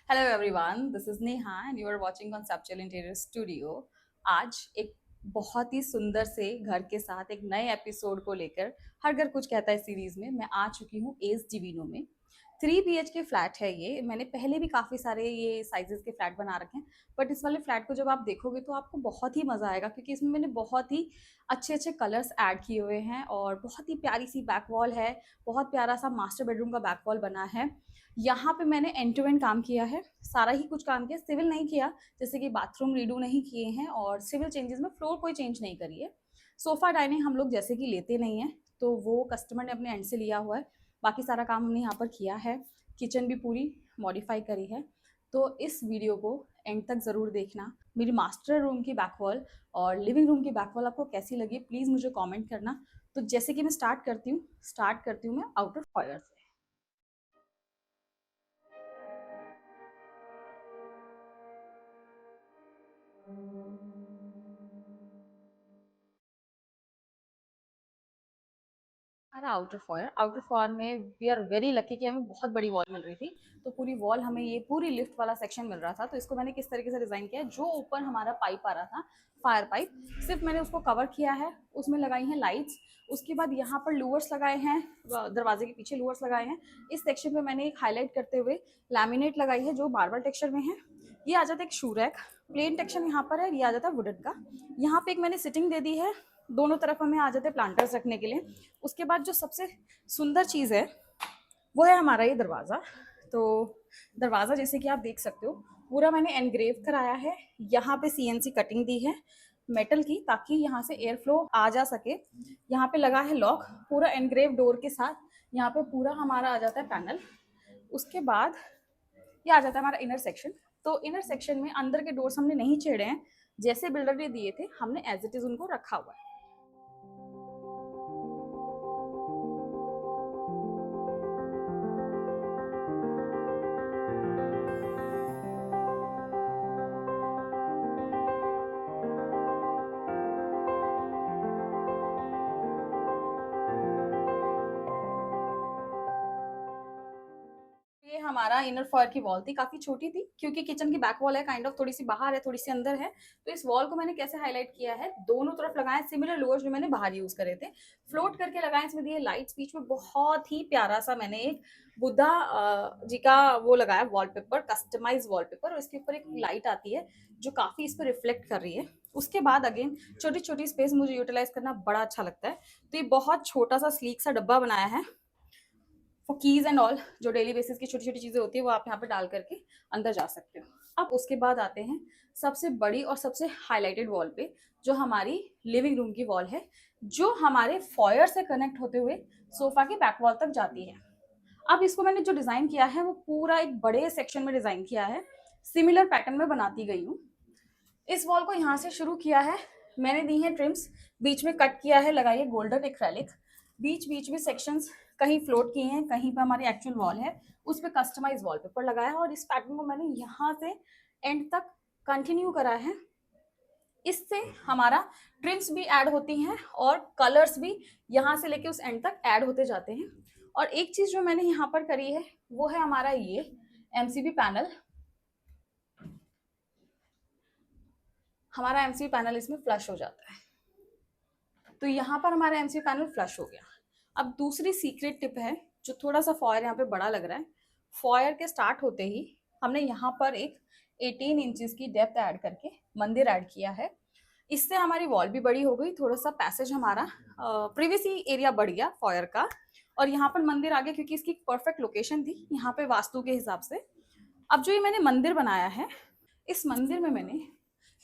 Hello everyone, this is Neha and you are watching conceptual interior studio. आज एक बहुत ही सुंदर से घर के साथ एक नए एपिसोड को लेकर हर घर कुछ कहता है सीरीज में मैं आ चुकी हूँ एस डिवीनो में। 3 BH के फ्लैट है ये। मैंने पहले भी काफ़ी सारे ये साइजेस के फ्लैट बना रखे हैं, बट इस वाले फ्लैट को जब आप देखोगे तो आपको बहुत ही मज़ा आएगा क्योंकि इसमें मैंने बहुत ही अच्छे अच्छे कलर्स ऐड किए हुए हैं और बहुत ही प्यारी सी बैक वॉल है। बहुत प्यारा सा मास्टर बेडरूम का बैक वॉल बना है। यहाँ पे मैंने एंड टू एंड काम किया है, सारा ही कुछ काम किया, सिविल नहीं किया, जैसे कि बाथरूम रीडू नहीं किए हैं और सिविल चेंजेस में फ्लोर कोई चेंज नहीं करी है। सोफ़ा डाइनिंग हम लोग जैसे कि लेते नहीं हैं, तो वो कस्टमर ने अपने एंड से लिया हुआ है। बाकी सारा काम हमने यहाँ पर किया है। किचन भी पूरी मॉडिफाई करी है। तो इस वीडियो को एंड तक ज़रूर देखना। मेरी मास्टर रूम की बैक वॉल और लिविंग रूम की बैक वॉल आपको कैसी लगी प्लीज़ मुझे कमेंट करना। तो जैसे कि मैं स्टार्ट करती हूँ मैं आउटर फॉयर से। हमारा आउटर फॉयर में वी आर वेरी लकी कि हमें बहुत बड़ी वॉल मिल रही थी। तो पूरी वॉल हमें ये पूरी लिफ्ट वाला सेक्शन मिल रहा था। तो इसको मैंने किस तरीके से डिज़ाइन किया है, जो ऊपर हमारा पाइप आ रहा था फायर पाइप, सिर्फ मैंने उसको कवर किया है, उसमें लगाई हैं लाइट्स। उसके बाद यहाँ पर लूवर्स लगाए हैं, दरवाजे के पीछे लूवर्स लगाए हैं। इस सेक्शन में मैंने एक हाईलाइट करते हुए लैमिनेट लगाई है जो मार्बल टेक्सचर में है। ये आ जाता है एक शू रैक, प्लेन टेक्सचर यहाँ पर है, ये आ जाता है वुडन का। यहाँ पे एक मैंने सिटिंग दे दी है, दोनों तरफ हमें आ जाते हैं प्लांटर्स रखने के लिए। उसके बाद जो सबसे सुंदर चीज़ है वो है हमारा ये दरवाज़ा। तो दरवाज़ा जैसे कि आप देख सकते हो पूरा मैंने एनग्रेव कराया है। यहाँ पे CNC कटिंग दी है मेटल की, ताकि यहाँ से एयर फ्लो आ जा सके। यहाँ पे लगा है लॉक पूरा एनग्रेव डोर के साथ। यहाँ पे पूरा हमारा आ जाता है पैनल। उसके बाद ये आ जाता है हमारा इनर सेक्शन। तो इनर सेक्शन में अंदर के डोर्स हमने नहीं छेड़े हैं, जैसे बिल्डर ने दिए थे हमने एज इट इज उनको रखा हुआ है। ये हमारा इनर फॉयर की वॉल थी, काफी छोटी थी क्योंकि किचन की बैक वॉल है, काइंड ऑफ थोड़ी सी बाहर है थोड़ी सी अंदर है। तो इस वॉल को मैंने कैसे हाईलाइट किया है, दोनों तरफ लगाए सिमिलर लोअर्स जो मैंने बाहर यूज करे थे, फ्लोट करके लगाए। इसमें दिए लाइट्स, बीच में बहुत ही प्यारा सा मैंने एक बुद्धा जी का वो लगाया वॉलपेपर, कस्टमाइज वॉलपेपर, और इसके ऊपर एक लाइट आती है जो काफी इस पर रिफ्लेक्ट कर रही है। उसके बाद अगेन छोटी छोटी स्पेस मुझे यूटिलाइज करना बड़ा अच्छा लगता है। तो ये बहुत छोटा सा स्लीक सा डब्बा बनाया है फॉर कीज एंड ऑल, जो डेली बेसिस की छोटी छोटी चीजें होती है वो आप यहाँ पे डाल करके अंदर जा सकते हो। अब उसके बाद आते हैं सबसे बड़ी और सबसे हाईलाइटेड वॉल पे, जो हमारी लिविंग रूम की वॉल है, जो हमारे फॉयर से कनेक्ट होते हुए सोफा के बैक वॉल तक जाती है। अब इसको मैंने जो डिजाइन किया है वो पूरा एक बड़े सेक्शन में डिजाइन किया है, सिमिलर पैटर्न में बनाती गई हूँ। इस वॉल को यहाँ से शुरू किया है, मैंने दी है ट्रिम्स, बीच में कट किया है, लगाई है गोल्डन एक्रेलिक, बीच बीच में सेक्शंस कहीं फ्लोट किए हैं, कहीं पर हमारी एक्चुअल वॉल है उस पर कस्टमाइज वॉलपेपर लगाया है। और इस पैटर्न को मैंने यहाँ से एंड तक कंटिन्यू करा है। इससे हमारा ट्रिम्स भी ऐड होती हैं और कलर्स भी यहाँ से लेके उस एंड तक ऐड होते जाते हैं। और एक चीज जो मैंने यहाँ पर करी है वो है हमारा ये MCB पैनल। हमारा MCB पैनल इसमें फ्लश हो जाता है, तो यहाँ पर हमारा MCB पैनल फ्लश हो गया। अब दूसरी सीक्रेट टिप है, जो थोड़ा सा फॉयर यहाँ पे बड़ा लग रहा है, फॉयर के स्टार्ट होते ही हमने यहाँ पर एक 18 इंचेस की डेप्थ ऐड करके मंदिर ऐड किया है। इससे हमारी वॉल भी बड़ी हो गई, थोड़ा सा पैसेज हमारा प्रिवेसी एरिया बढ़ गया फॉयर का, और यहाँ पर मंदिर आ गया क्योंकि इसकी परफेक्ट लोकेशन थी यहाँ पे वास्तु के हिसाब से। अब जो ये मैंने मंदिर बनाया है, इस मंदिर में मैंने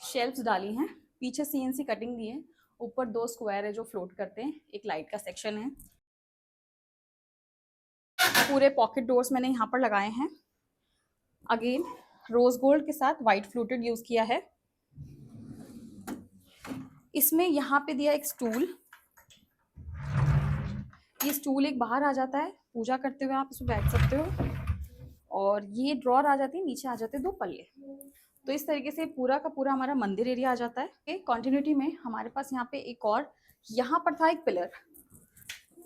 शेल्फ्स डाली हैं, पीछे CNC कटिंग दी है, ऊपर 2 स्क्वायर है जो फ्लोट करते हैं, एक लाइट का सेक्शन है, पूरे पॉकेट डोर्स मैंने यहाँ पर लगाए हैं। अगेन रोज गोल्ड के साथ व्हाइट फ्लूटेड यूज किया है। इसमें यहाँ पे दिया एक स्टूल, ये स्टूल एक बाहर आ जाता है, पूजा करते हुए आप इसमें बैठ सकते हो, और ये ड्रॉर आ जाती है, नीचे आ जाते हैं 2 पल्ले। तो इस तरीके से पूरा का पूरा हमारा मंदिर एरिया आ जाता है। कंटिन्यूटी में हमारे पास यहाँ पे एक और, यहाँ पर था एक पिलर,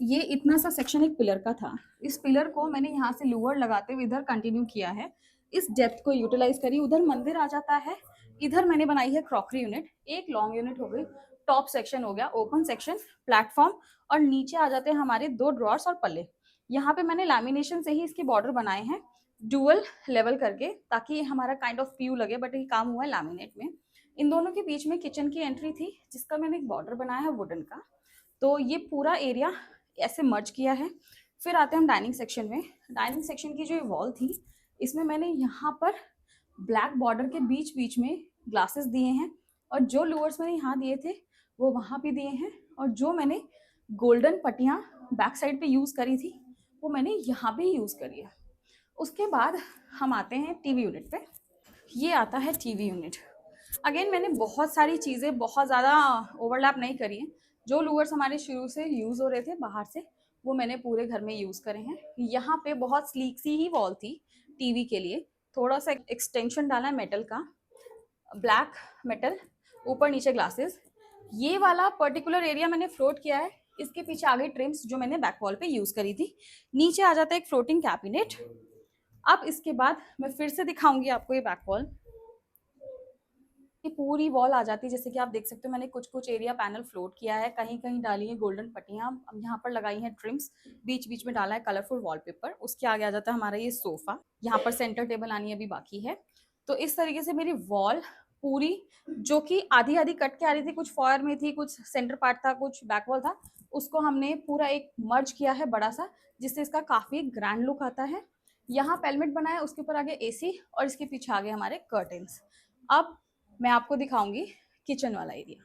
ये इतना सा सेक्शन एक पिलर का था, इस पिलर को मैंने यहाँ से लूवर लगाते हुए इधर कंटिन्यू किया है। इस डेप्थ को यूटिलाइज करी। उधर मंदिर आ जाता है, इधर मैंने बनाई है क्रॉकरी यूनिट, एक लॉन्ग यूनिट हो गई, टॉप सेक्शन हो गया, ओपन सेक्शन, प्लेटफॉर्म, और नीचे आ जाते हैं हमारे 2 ड्रॉर्स और पल्ले। यहाँ पे मैंने लैमिनेशन से ही इसके बॉर्डर बनाए हैं डुअल लेवल करके, ताकि हमारा काइंड ऑफ प्यू लगे, बट ये काम हुआ है लैमिनेट में। इन दोनों के बीच में किचन की एंट्री थी, जिसका मैंने एक बॉर्डर बनाया है वुडन का। तो ये पूरा एरिया ऐसे मर्ज किया है। फिर आते हैं हम डाइनिंग सेक्शन में। डाइनिंग सेक्शन की जो वॉल थी, इसमें मैंने यहाँ पर ब्लैक बॉर्डर के बीच बीच में ग्लासेस दिए हैं, और जो लूवर्स मैंने यहाँ दिए थे वो वहाँ पे दिए हैं, और जो मैंने गोल्डन पट्टियाँ बैक साइड पे यूज़ करी थी वो मैंने यहाँ पे यूज़ करी है। उसके बाद हम आते हैं टीवी यूनिट पे। ये आता है टीवी यूनिट। अगेन मैंने बहुत सारी चीज़ें बहुत ज़्यादा ओवरलैप नहीं करी हैं। जो लूवर्स हमारे शुरू से यूज़ हो रहे थे बाहर से, वो मैंने पूरे घर में यूज़ करे हैं। यहाँ पे बहुत स्लीक सी ही वॉल थी टीवी के लिए, थोड़ा सा एक्सटेंशन डाला है मेटल का, ब्लैक मेटल, ऊपर नीचे ग्लासेस। ये वाला पर्टिकुलर एरिया मैंने फ्लोट किया है। इसके पीछे आ गई ट्रिम्स जो मैंने बैक वॉल पे यूज़ करी थी। नीचे आ जाता है एक फ्लोटिंग कैबिनेट। अब इसके बाद मैं फिर से दिखाऊंगी आपको ये बैक वॉल। ये पूरी वॉल आ जाती है, जैसे कि आप देख सकते हो मैंने कुछ कुछ एरिया पैनल फ्लोट किया है, कहीं कहीं डाली है गोल्डन पट्टियाँ, यहाँ पर लगाई हैं ट्रिम्स, बीच बीच में डाला है कलरफुल वॉलपेपर। उसके आगे आ जाता है हमारा ये सोफा, यहाँ पर सेंटर टेबल आनी अभी बाकी है। तो इस तरीके से मेरी वॉल पूरी, जो कि आधी आधी कट के आ रही थी, कुछ फॉयर में थी, कुछ सेंटर पार्ट था, कुछ बैक वॉल था, उसको हमने पूरा एक मर्ज किया है बड़ा सा, जिससे इसका काफी ग्रैंड लुक आता है। यहाँ पेलमेट बनाया, उसके ऊपर आगे एसी, और इसके पीछे आगे हमारे कर्टेन्स। अब मैं आपको दिखाऊंगी किचन वाला एरिया।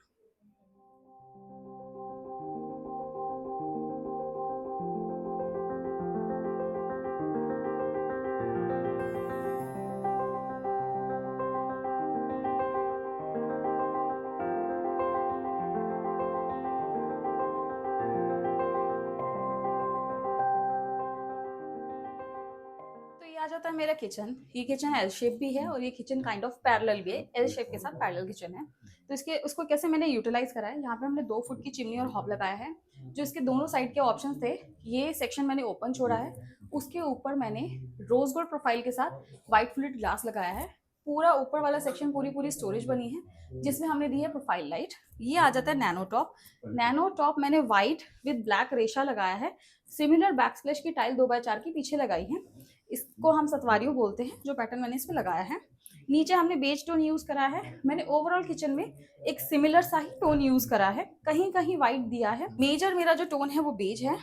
तो ये आ जाता है मेरा किचन। ये किचन एल शेप भी है, और ये किचन काइंड ऑफ पैरेलल भी है, एल शेप के साथ पैरेलल किचन है। तो इसके उसको कैसे मैंने यूटिलाइज करा है, यहाँ पे हमने 2 फुट की चिमनी और हॉब लगाया है। जो इसके दोनों साइड के ऑप्शन थे, ये सेक्शन मैंने ओपन छोड़ा है। उसके ऊपर मैंने रोज गोल्ड प्रोफाइल के साथ व्हाइट फ्लूइड ग्लास लगाया है। पूरा ऊपर वाला सेक्शन पूरी पूरी स्टोरेज बनी है, जिसमें हमने दी है प्रोफाइल लाइट। ये आ जाता है नैनो टॉप। नैनो टॉप मैंने व्हाइट विद ब्लैक रेशा लगाया है। सिमिलर बैक स्प्लैश की टाइल 2x4 की पीछे लगाई है। इसको हम सतवारियों बोलते हैं, जो पैटर्न मैंने इसमें लगाया है। नीचे हमने बेज टोन यूज करा है। मैंने ओवरऑल किचन में एक सिमिलर सा ही टोन यूज करा है, कहीं कहीं व्हाइट दिया है। मेजर मेरा जो टोन है वो बेज है।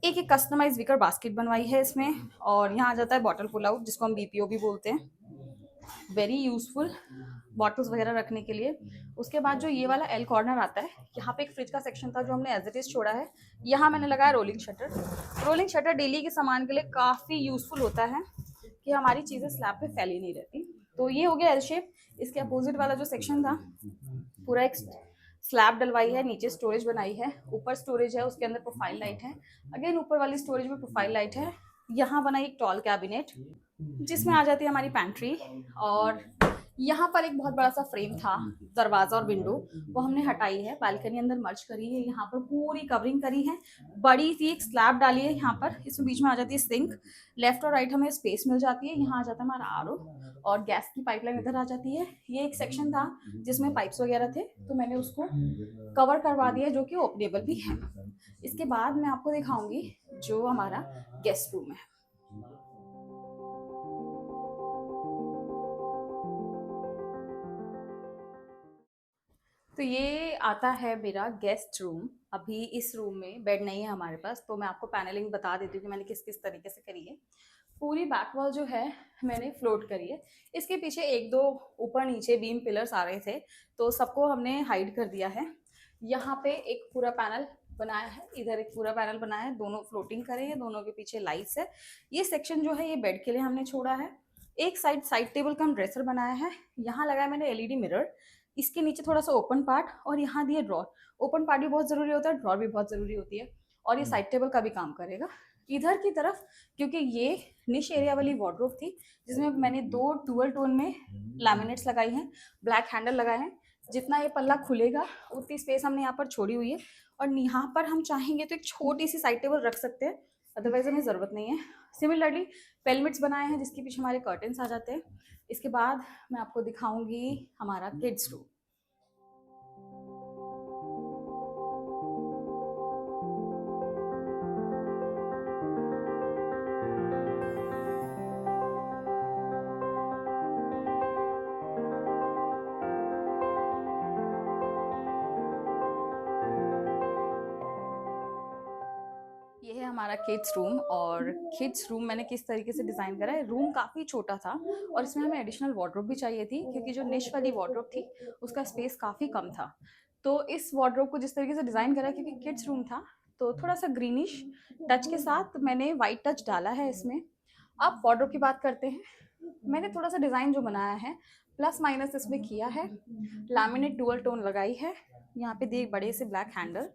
एक एक कस्टमाइज विकर बास्केट बनवाई है इसमें, और यहाँ आ जाता है बॉटल पुल आउट, जिसको हम बीपीओ भी बोलते हैं। वेरी यूजफुल बॉटल्स वगैरह रखने के लिए। उसके बाद जो ये वाला एल कॉर्नर आता है, यहाँ पे एक फ्रिज का सेक्शन था जो हमने एज इट इज छोड़ा है। यहाँ मैंने लगाया rolling shutter. Rolling shutter daily के सामान के लिए काफ़ी यूजफुल होता है, कि हमारी चीज़ें स्लैब पे फैली नहीं रहती। तो ये हो गया एल शेप। इसके अपोजिट वाला जो सेक्शन था, पूरा एक स्लैब डलवाई है, नीचे स्टोरेज बनाई है, ऊपर स्टोरेज है, उसके अंदर प्रोफाइल लाइट है। अगेन ऊपर वाली स्टोरेज में प्रोफाइल लाइट है। यहाँ बनाई एक टॉल कैबिनेट, जिसमें आ जाती है हमारी पैंट्री। और यहाँ पर एक बहुत बड़ा सा फ्रेम था, दरवाजा और विंडो, वो हमने हटाई है, बालकनी अंदर मर्ज करी है, यहाँ पर पूरी कवरिंग करी है। बड़ी सी एक स्लैब डाली है यहाँ पर, इसमें बीच में आ जाती है सिंक। लेफ्ट और राइट हमें स्पेस मिल जाती है। यहाँ आ जाता है हमारा आरओ, और गैस की पाइपलाइन इधर आ जाती है। ये एक सेक्शन था जिसमें पाइप्स वगैरह थे, तो मैंने उसको कवर करवा दिया, जो कि ओपनेबल भी है। इसके बाद मैं आपको दिखाऊंगी जो हमारा गेस्ट रूम है। तो ये आता है मेरा गेस्ट रूम। अभी इस रूम में बेड नहीं है हमारे पास, तो मैं आपको पैनलिंग बता देती हूँ कि मैंने किस किस तरीके से करी है। पूरी बैक वॉल जो है मैंने फ्लोट करी है। इसके पीछे एक दो ऊपर नीचे बीम पिलर्स आ रहे थे, तो सबको हमने हाइड कर दिया है। यहाँ पे एक पूरा पैनल बनाया है, इधर एक पूरा पैनल बनाया है, दोनों फ्लोटिंग करे हैं, दोनों के पीछे लाइट्स है। ये सेक्शन जो है ये बेड के लिए हमने छोड़ा है। एक साइड टेबल का ड्रेसर बनाया है। यहाँ लगाया मैंने एलईडी मिरर। इसके नीचे थोड़ा सा ओपन पार्ट, और यहाँ दिए ड्रॉर। ओपन पार्ट भी बहुत ज़रूरी होता है, ड्रॉर भी बहुत ज़रूरी होती है, और ये साइड टेबल का भी काम करेगा। इधर की तरफ, क्योंकि ये निश एरिया वाली वार्डरोब थी, जिसमें मैंने 2 डुअल टोन में लैमिनेट्स लगाई हैं, ब्लैक हैंडल लगाए हैं। जितना ये पल्ला खुलेगा उतनी स्पेस हमने यहाँ पर छोड़ी हुई है। और यहाँ पर हम चाहेंगे तो एक छोटी सी साइड टेबल रख सकते हैं, अदरवाइज हमें ज़रूरत नहीं है। सिमिलरली पेलमेट्स बनाए हैं जिसके पीछे हमारे कर्टन्स आ जाते हैं। इसके बाद मैं आपको दिखाऊंगी हमारा किड्स रूम। ये है हमारा किड्स रूम। और किड्स रूम मैंने किस तरीके से डिज़ाइन करा है, रूम काफ़ी छोटा था और इसमें हमें एडिशनल वार्डरोब भी चाहिए थी क्योंकि जो निश वाली वार्डरोब थी उसका स्पेस काफ़ी कम था। तो इस वार्डरोब को जिस तरीके से डिज़ाइन करा है, क्योंकि किड्स रूम था तो थोड़ा सा ग्रीनिश टच के साथ मैंने वाइट टच डाला है इसमें। अब वार्डरोब की बात करते हैं। मैंने थोड़ा सा डिज़ाइन जो बनाया है प्लस माइनस इसमें किया है, लैमिनेट डुअल टोन लगाई है, यहाँ पे दिए बड़े से ब्लैक हैंडल।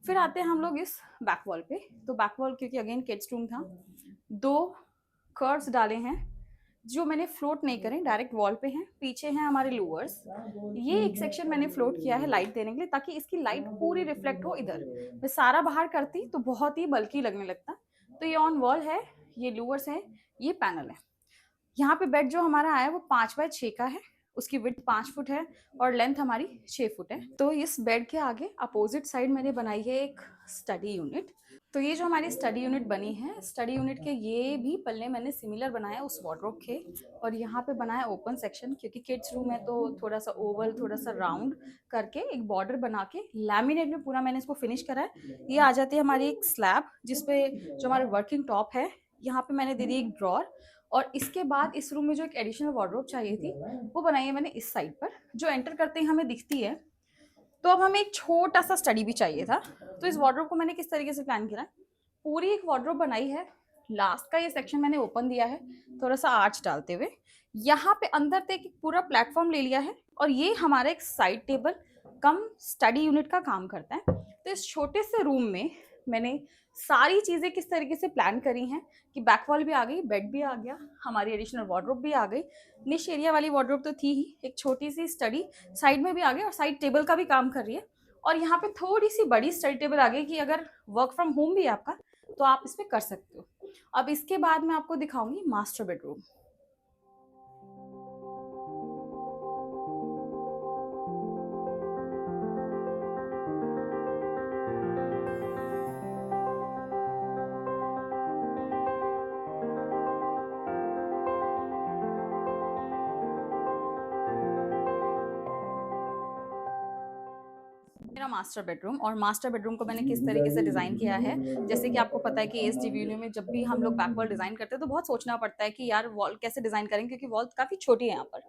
फिर आते हैं हम लोग इस बैक वॉल पे। तो बैक वॉल क्योंकि अगेन किड्स रूम था, 2 कर्व्स डाले हैं जो मैंने फ्लोट नहीं करें, डायरेक्ट वॉल पे हैं। पीछे हैं हमारे लूवर्स। ये एक सेक्शन मैंने फ्लोट किया है लाइट देने के लिए ताकि इसकी लाइट पूरी रिफ्लेक्ट हो इधर। मैं सारा बाहर करती तो बहुत ही बल्कि लगने लगता। तो ये ऑन वॉल है, ये लूवर्स है, ये पैनल है। यहाँ पे बेड जो हमारा आया है वो 5x6 का है, उसकी विड्थ 5 फुट है और लेंथ हमारी 6 फुट है। तो इस बेड के आगे अपोजिट साइड मैंने बनाई है एक स्टडी यूनिट। तो ये जो हमारी स्टडी यूनिट बनी है, स्टडी यूनिट के ये भी पल्ले मैंने सिमिलर बनाया उस वार्डरोब के। और यहाँ पे बनाया ओपन सेक्शन, क्योंकि किड्स रूम है तो थोड़ा सा ओवल थोड़ा सा राउंड करके एक बॉर्डर बना के लैमिनेट में पूरा मैंने इसको फिनिश करा है। ये आ जाती है हमारी एक स्लैब जिसपे जो हमारा वर्किंग टॉप है, यहाँ पे मैंने दे दी एक ड्रॉर। और इसके बाद इस रूम में जो एक एडिशनल वार्डरोब चाहिए थी वो बनाई है मैंने इस साइड पर, जो एंटर करते ही हमें दिखती है। तो अब हमें एक छोटा सा स्टडी भी चाहिए था। तो इस वार्डरोब को मैंने किस तरीके से प्लान किया है, पूरी एक वार्डरोब बनाई है। लास्ट का ये सेक्शन मैंने ओपन दिया है थोड़ा सा आर्च डालते हुए। यहाँ पे अंदर तक एक पूरा प्लेटफॉर्म ले लिया है और ये हमारा एक साइड टेबल कम स्टडी यूनिट का काम करता है। तो इस छोटे से रूम में मैंने सारी चीज़ें किस तरीके से प्लान करी हैं कि बैक वॉल भी आ गई, बेड भी आ गया, हमारी एडिशनल वार्डरोब भी आ गई, निश एरिया वाली वार्डरोब तो थी ही, एक छोटी सी स्टडी साइड में भी आ गई और साइड टेबल का भी काम कर रही है। और यहाँ पे थोड़ी सी बड़ी स्टडी टेबल आ गई कि अगर वर्क फ्रॉम होम भी है आपका तो आप इसमें कर सकते हो। अब इसके बाद मैं आपको दिखाऊंगी मास्टर बेडरूम। मेरा मास्टर बेडरूम, और मास्टर बेडरूम को मैंने किस तरीके से डिज़ाइन किया है, जैसे कि आपको पता है कि एसडीवी में जब भी हम लोग बैक वॉल डिज़ाइन करते हैं तो बहुत सोचना पड़ता है कि यार वॉल कैसे डिज़ाइन करेंगे, क्योंकि वॉल काफ़ी छोटी है यहाँ पर।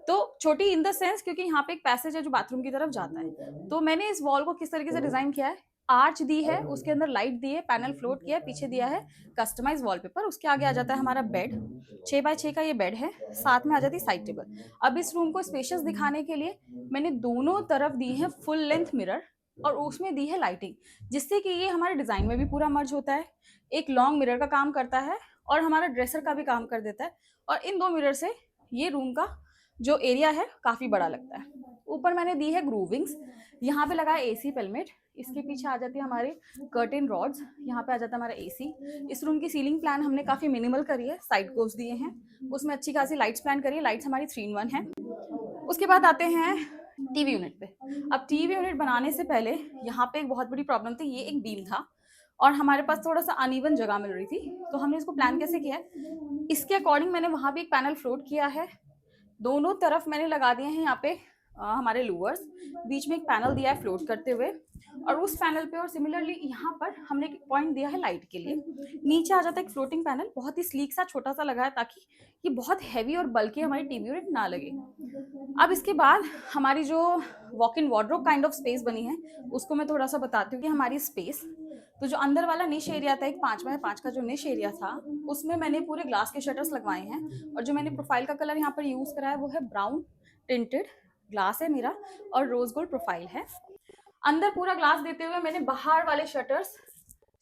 तो छोटी इन द सेंस क्योंकि यहाँ पे एक पैसेज है जो बाथरूम की तरफ जाता है। तो मैंने इस वॉल को किस तरीके से डिज़ाइन किया है, आर्च दी है, उसके अंदर लाइट दी है, पैनल फ्लोट किया है, पीछे दिया है कस्टमाइज वॉलपेपर, उसके आगे आ जाता है हमारा बेड। 6x6 का ये बेड है, साथ में आ जाती है साइड टेबल। अब इस रूम को स्पेशियस दिखाने के लिए मैंने दोनों तरफ दी है फुल लेंथ मिरर और उसमें दी है लाइटिंग, जिससे कि ये हमारे डिज़ाइन में भी पूरा मर्ज होता है, एक लॉन्ग मिरर का काम करता है और हमारा ड्रेसर का भी काम कर देता है। और इन 2 मिरर से ये रूम का जो एरिया है काफ़ी बड़ा लगता है। ऊपर मैंने दी है ग्रूविंग्स, यहाँ पे लगा है एसी पेलमेट, इसके पीछे आ जाती है हमारे कर्टेन रॉड्स, यहाँ पे आ जाता है हमारा एसी। इस रूम की सीलिंग प्लान हमने काफ़ी मिनिमल करी है, साइड कोर्स दिए हैं, उसमें अच्छी खासी लाइट्स प्लान करी है, लाइट्स हमारी 3-in-1 है। उसके बाद आते हैं टीवी यूनिट पे। अब टीवी यूनिट बनाने से पहले यहाँ पे एक बहुत बड़ी प्रॉब्लम थी, ये एक बीम था और हमारे पास थोड़ा सा अनइवन जगह मिल रही थी। तो हमने इसको प्लान कैसे किया है, इसके अकॉर्डिंग मैंने वहाँ भी एक पैनल फ्लोट किया है, दोनों तरफ मैंने लगा दिए हैं यहाँ पे हमारे लूवर्स, बीच में एक पैनल दिया है फ्लोट करते हुए, और उस पैनल पे और सिमिलरली यहाँ पर हमने एक पॉइंट दिया है लाइट के लिए। नीचे आ जाता है एक फ्लोटिंग पैनल, बहुत ही स्लीक सा छोटा सा लगा है ताकि ये बहुत हैवी और बल्कि हमारी टीवी यूनिट ना लगे। अब इसके बाद हमारी जो walk in wardrobe kind of space बनी है उसको मैं थोड़ा सा बताती हूँ कि हमारी स्पेस, तो जो अंदर वाला निश एरिया था, एक 5x5 का जो निश एरिया था, उसमें मैंने पूरे ग्लास के शटर्स लगवाए हैं और जो मैंने प्रोफाइल का कलर यहाँ पर यूज़ करा है वो है ब्राउन टिंटेड ग्लास है मेरा और रोज गोल्ड प्रोफाइल है। अंदर पूरा ग्लास देते हुए मैंने बाहर वाले शटर्स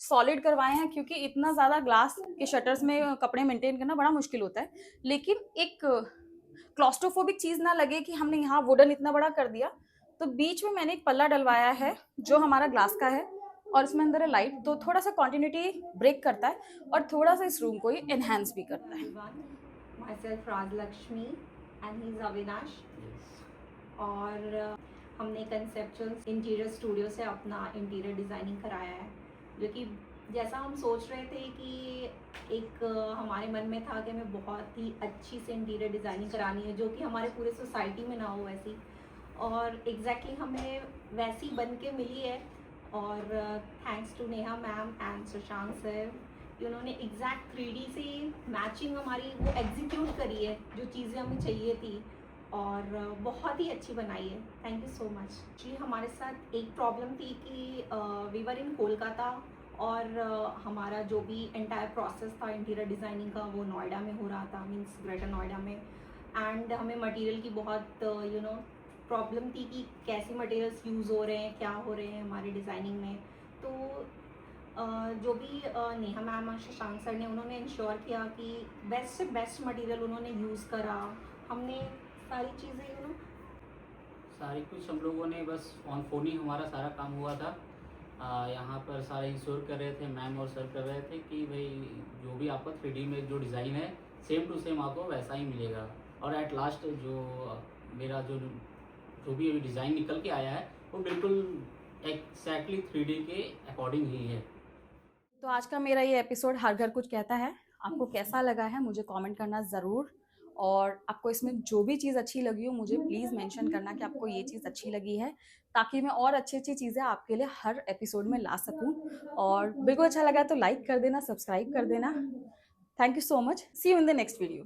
सॉलिड करवाए हैं, क्योंकि इतना ज़्यादा ग्लास के शटर्स में कपड़े मेंटेन करना बड़ा मुश्किल होता है, लेकिन एक क्लॉस्ट्रोफोबिक चीज़ ना लगे कि हमने यहाँ वुडन इतना बड़ा कर दिया। तो बीच में मैंने एक पल्ला डलवाया है जो हमारा ग्लास का है और इसमें अंदर है लाइट, तो थोड़ा सा कंटिन्यूटी ब्रेक करता है और थोड़ा सा इस रूम को ये एनहांस भी करता है। Myself Raj Lakshmi and he's Avinash. और हमने कंसेप्चुअल इंटीरियर स्टूडियो से अपना इंटीरियर डिज़ाइनिंग कराया है, जो कि जैसा हम सोच रहे थे कि एक हमारे मन में था कि हमें बहुत ही अच्छी से इंटीरियर डिज़ाइनिंग करानी है जो कि हमारे पूरे सोसाइटी में ना हो वैसी, और एग्जैक्टली हमें वैसी बन के मिली है। और thanks to Neha ma'am and Sushant sir, उन्होंने एग्जैक्ट 3D से मैचिंग हमारी वो एग्जीक्यूट करी है जो चीज़ें हमें चाहिए थी, और बहुत ही अच्छी बनाई है। थैंक यू सो मच जी। हमारे साथ एक प्रॉब्लम थी कि वी वर इन कोलकाता, और हमारा जो भी एंटायर प्रोसेस था इंटीरियर डिज़ाइनिंग का वो नोएडा में हो रहा था, मीन्स ग्रेटर नोएडा में। एंड हमें मटेरियल की बहुत प्रॉब्लम थी कि कैसे मटेरियल्स यूज़ हो रहे हैं, क्या हो रहे हैं हमारी डिज़ाइनिंग में। तो जो भी नेहा मैम और शशांक सर ने, उन्होंने इंश्योर किया कि बेस्ट से बेस्ट मटेरियल उन्होंने यूज़ करा। हमने सारी चीज़ें सारी कुछ हम लोगों ने बस ऑन फ़ोन ही हमारा सारा काम हुआ था। यहाँ पर सारे इंश्योर कर रहे थे, मैम और सर कर रहे थे कि भाई जो भी आपका 3D में जो डिज़ाइन है सेम टू सेम आपको वैसा ही मिलेगा। और एट लास्ट जो मेरा जो भी अभी डिज़ाइन निकल के आया है वो बिल्कुल एक्जैक्टली 3D के अकॉर्डिंग ही है। तो आज का मेरा ये एपिसोड हर घर कुछ कहता है, आपको कैसा लगा है मुझे कमेंट करना ज़रूर। और आपको इसमें जो भी चीज़ अच्छी लगी हो मुझे प्लीज़ मेंशन करना कि आपको ये चीज़ अच्छी लगी है, ताकि मैं और अच्छी-अच्छी चीज़ें आपके लिए हर एपिसोड में ला सकूँ। और बिल्कुल अच्छा लगा तो लाइक कर देना, सब्सक्राइब कर देना। Thank you so much. See you in the next video.